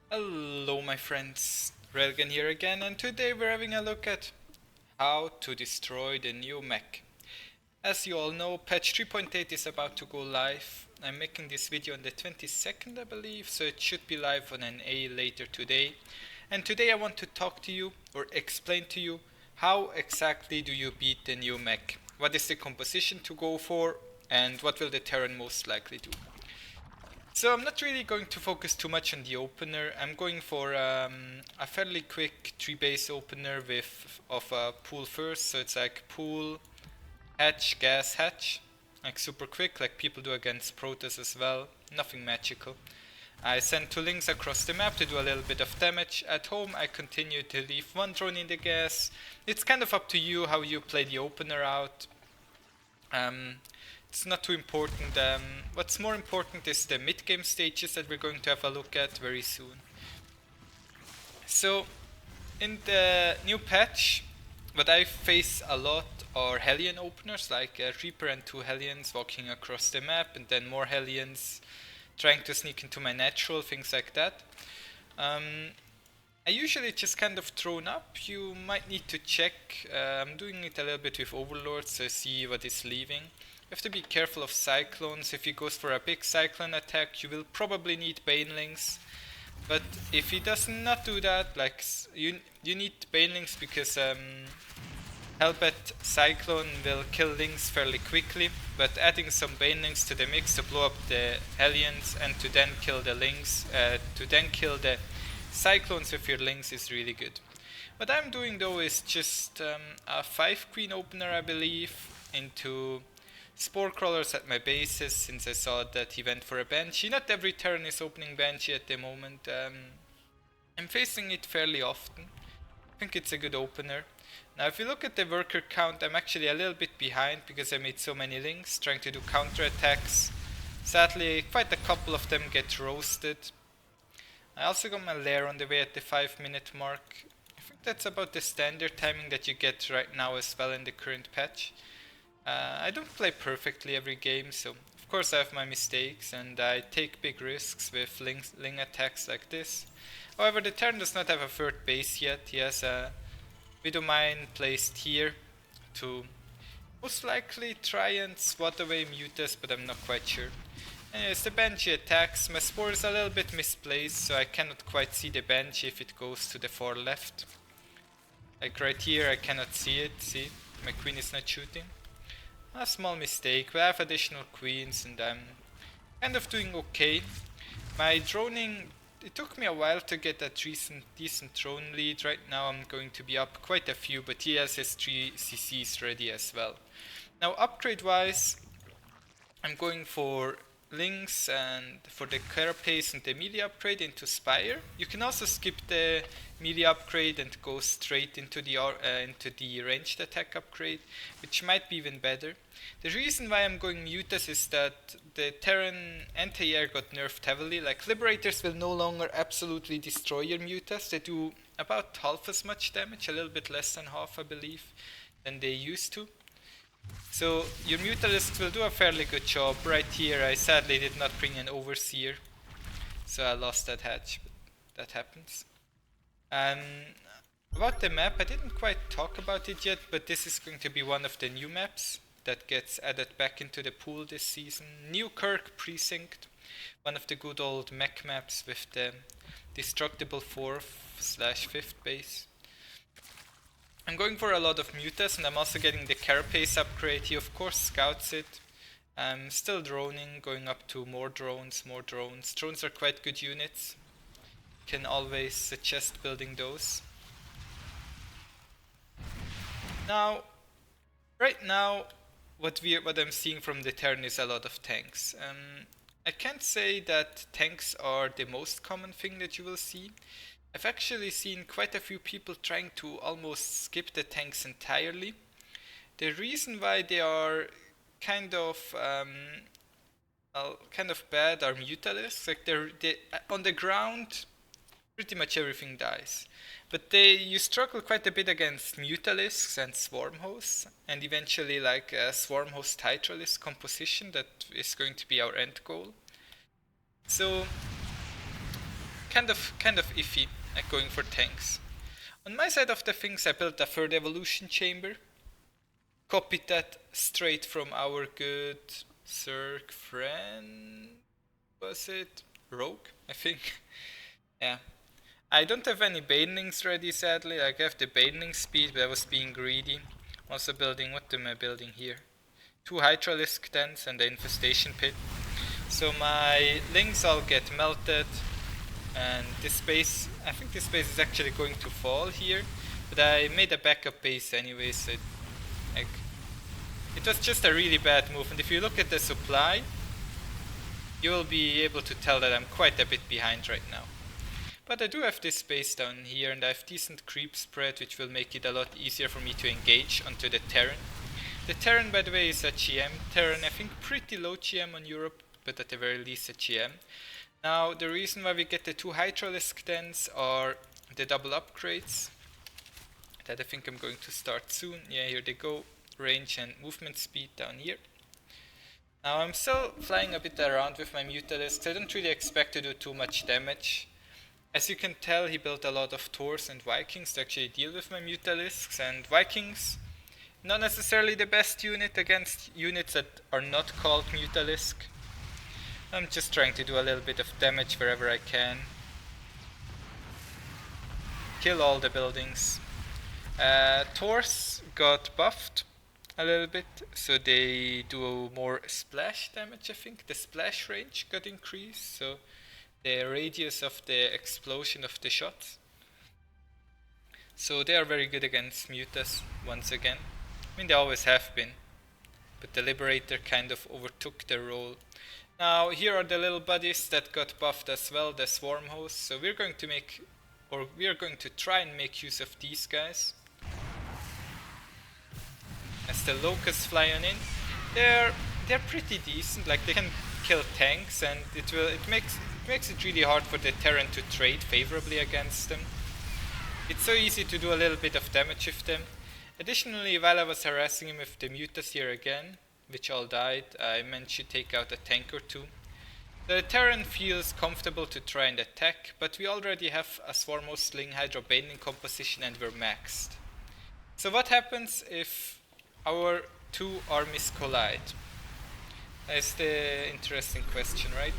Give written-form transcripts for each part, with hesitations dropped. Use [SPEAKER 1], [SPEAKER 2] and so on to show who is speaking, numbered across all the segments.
[SPEAKER 1] Hello my friends, Railgan here again, and today we're having a look at how to destroy the new mech. As you all know, patch 3.8 is about to go live. I'm making this video on the 22nd I believe, so it should be live on an A later today. And today I want to talk to you, or explain to you, how exactly do you beat the new mech? What is the composition to go for, and what will the Terran most likely do? So I'm not really going to focus too much on the opener. I'm going for a fairly quick 3-base opener with of a pool first. So it's like pool, hatch, gas, hatch. Like super quick, like people do against Protoss as well. Nothing magical. I send 2 links across the map to do a little bit of damage. At home I continue to leave 1 drone in the gas. It's kind of up to you how you play the opener out. It's not too important. What's more important is the mid-game stages that we're going to have a look at very soon. So, in the new patch, what I face a lot are Hellion openers, like a Reaper and 2 Hellions walking across the map, and then more Hellions trying to sneak into my natural, things like that. I usually just kind of thrown up. You might need to check. I'm doing it a little bit with Overlords, so see what is leaving. You have to be careful of Cyclones. If he goes for a big Cyclone attack, you will probably need Banelings. But if he does not do that, like you need Banelings because Hellbat Cyclone will kill Lings fairly quickly. But adding some Banelings to the mix to blow up the Hellions and to then kill the Lings, to then kill the Cyclones with your Lings is really good. What I'm doing though is just a 5 queen opener, I believe, into Spore Crawlers at my bases, since I saw that he went for a Banshee. Not every Terran is opening Banshee at the moment. I'm facing it fairly often. I think it's a good opener. Now if you look at the worker count, I'm actually a little bit behind because I made so many links trying to do counter attacks. Sadly, quite a couple of them get roasted. I also got my lair on the way at the 5-minute mark. I think that's about the standard timing that you get right now as well in the current patch. I don't play perfectly every game, so of course I have my mistakes and I take big risks with ling attacks like this. However, the Terran does not have a third base yet. He has a Widow Mine placed here to most likely try and swat away Mutas, but I'm not quite sure. Anyways, the Banshee attacks. My Spore is a little bit misplaced, so I cannot quite see the Banshee if it goes to the far left. Like right here I cannot see it, see? My queen is not shooting. A small mistake, but I have additional queens and I'm kind of doing okay. My droning, it took me a while to get a decent drone lead. Right now I'm going to be up quite a few, but he has his 3 CCs ready as well. Now upgrade wise, I'm going for Lynx and for the Carapace and the melee upgrade into Spire. You can also skip the melee upgrade and go straight into the ranged attack upgrade, which might be even better. The reason why I'm going Mutas is that the Terran anti-air got nerfed heavily. Like Liberators will no longer absolutely destroy your Mutas. They do about half as much damage, a little bit less than half I believe, than they used to. So your Mutalisks will do a fairly good job. Right here I sadly did not bring an Overseer, so I lost that hatch, but that happens. About the map, I didn't quite talk about it yet, but this is going to be one of the new maps that gets added back into the pool this season. Newkirk Precinct, one of the good old mech maps with the destructible 4th/5th base. I'm going for a lot of Mutas and I'm also getting the Carapace upgrade. He of course scouts it. I'm still droning, going up to more drones. Drones are quite good units. Can always suggest building those. Now, right now, what I'm seeing from the Terran is a lot of tanks. I can't say that tanks are the most common thing that you will see. I've actually seen quite a few people trying to almost skip the tanks entirely. The reason why they are kind of bad are Mutalisks. Like they on the ground, pretty much everything dies. But you struggle quite a bit against Mutalisks and Swarm Hosts, and eventually like a Swarm Host Hydralisk composition that is going to be our end goal. So kind of iffy at going for tanks. On my side of the things, I built a third evolution chamber. Copied that straight from our good Zerg friend. Was it Rogue? I think. Yeah. I don't have any banelings ready, sadly. I have the baneling speed, but I was being greedy. Also building, what am I building here? 2 Hydralisk dens and the infestation pit. So my lings all get melted. And this base, I think this base is actually going to fall here. But I made a backup base anyway, so it was just a really bad move. And if you look at the supply, you will be able to tell that I'm quite a bit behind right now. But I do have this base down here, and I have decent creep spread, which will make it a lot easier for me to engage onto the Terran. The Terran, by the way, is a GM Terran. I think pretty low GM on Europe, but at the very least a GM. Now, the reason why we get the 2 Hydralisk dens are the double upgrades that I think I'm going to start soon. Yeah, here they go. Range and movement speed down here. Now, I'm still flying a bit around with my Mutalisks. I don't really expect to do too much damage. As you can tell, he built a lot of Thors and Vikings to actually deal with my Mutalisks, and Vikings, not necessarily the best unit against units that are not called Mutalisk. I'm just trying to do a little bit of damage wherever I can. Kill all the buildings. Thors got buffed a little bit, so they do more splash damage, I think. The splash range got increased, so the radius of the explosion of the shots. So they are very good against mutas once again. I mean, they always have been, but the Liberator kind of overtook their role. Now here are the little buddies that got buffed as well, the swarm hosts. So we are going to try and make use of these guys. As the locusts fly on in, they're pretty decent. Like, they can kill tanks, and it makes it really hard for the Terran to trade favorably against them. It's so easy to do a little bit of damage with them. Additionally, while I was harassing him with the mutas here again, which all died, I managed to take out a tank or 2. The Terran feels comfortable to try and attack, but we already have a Swarmhost Sling Hydra Baneling composition and we're maxed. So what happens if our 2 armies collide? That's the interesting question, right?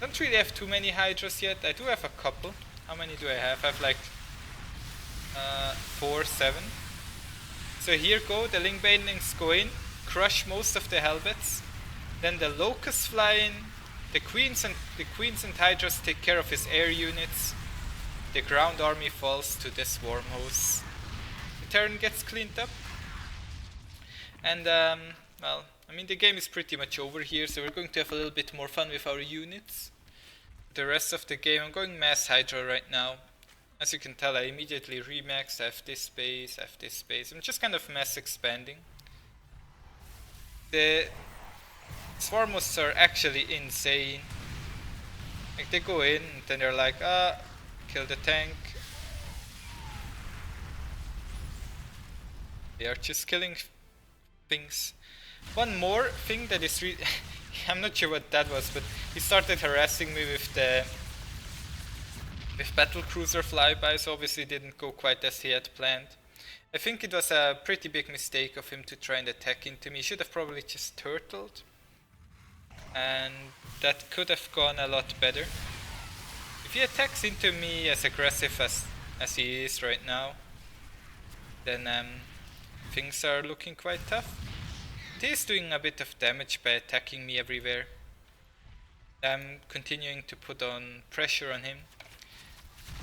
[SPEAKER 1] Don't really have too many Hydras yet. I do have a couple. How many do I have? I have like 4, 7. So here go, the Ling Banelings go in, crush most of the Helvets. Then the Locusts fly in, the Queens and Hydras take care of his air units. The ground army falls to the Swarm hosts. The Terran gets cleaned up. And well, I mean, the game is pretty much over here, so we're going to have a little bit more fun with our units. The rest of the game, I'm going Mass Hydra right now. As you can tell, I immediately remaxed. I have this space, I have this space. I'm just kind of mass expanding. The Swarmhosts are actually insane. Like, they go in, and then they're like, kill the tank. They are just killing things. One more thing that is really... I'm not sure what that was, but he started harassing me with battlecruiser flybys. Obviously didn't go quite as he had planned. I think it was a pretty big mistake of him to try and attack into me. He should have probably just turtled, and that could have gone a lot better. If he attacks into me as aggressive as he is right now, then things are looking quite tough. He is doing a bit of damage by attacking me everywhere. I'm continuing to put on pressure on him.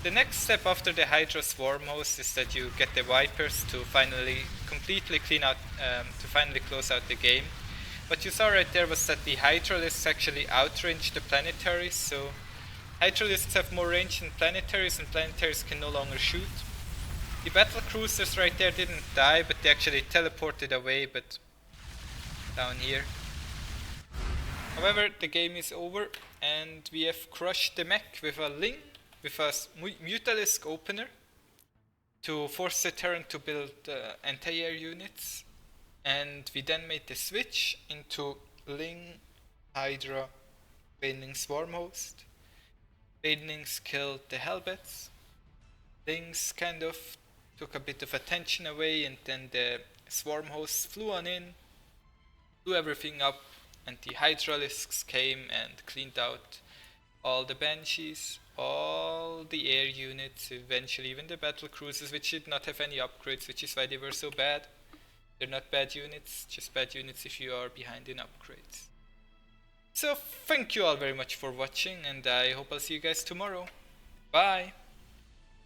[SPEAKER 1] The next step after the Hydra Swarm host is that you get the Vipers to finally completely clean out, to finally close out the game. What you saw right there was that the Hydralisks actually outranged the Planetaries, so Hydralisks have more range than Planetaries, and Planetaries can no longer shoot. The battle cruisers right there didn't die, but they actually teleported away, but down here. However, the game is over, and we have crushed the mech with a Ling, with a Mutalisk opener, to force the Terran to build anti-air units, and we then made the switch into Ling, Hydra, Baneling Swarm host. Raidlings killed the Hellbats. Things kind of took a bit of attention away, and then the swarm hosts flew on in, blew everything up, and the Hydralisks came and cleaned out all the Banshees, all the air units, eventually even the battle cruisers, which did not have any upgrades, which is why they were so bad. They're not bad units, just bad units if you are behind in upgrades. So thank you all very much for watching, and I hope I'll see you guys tomorrow. Bye!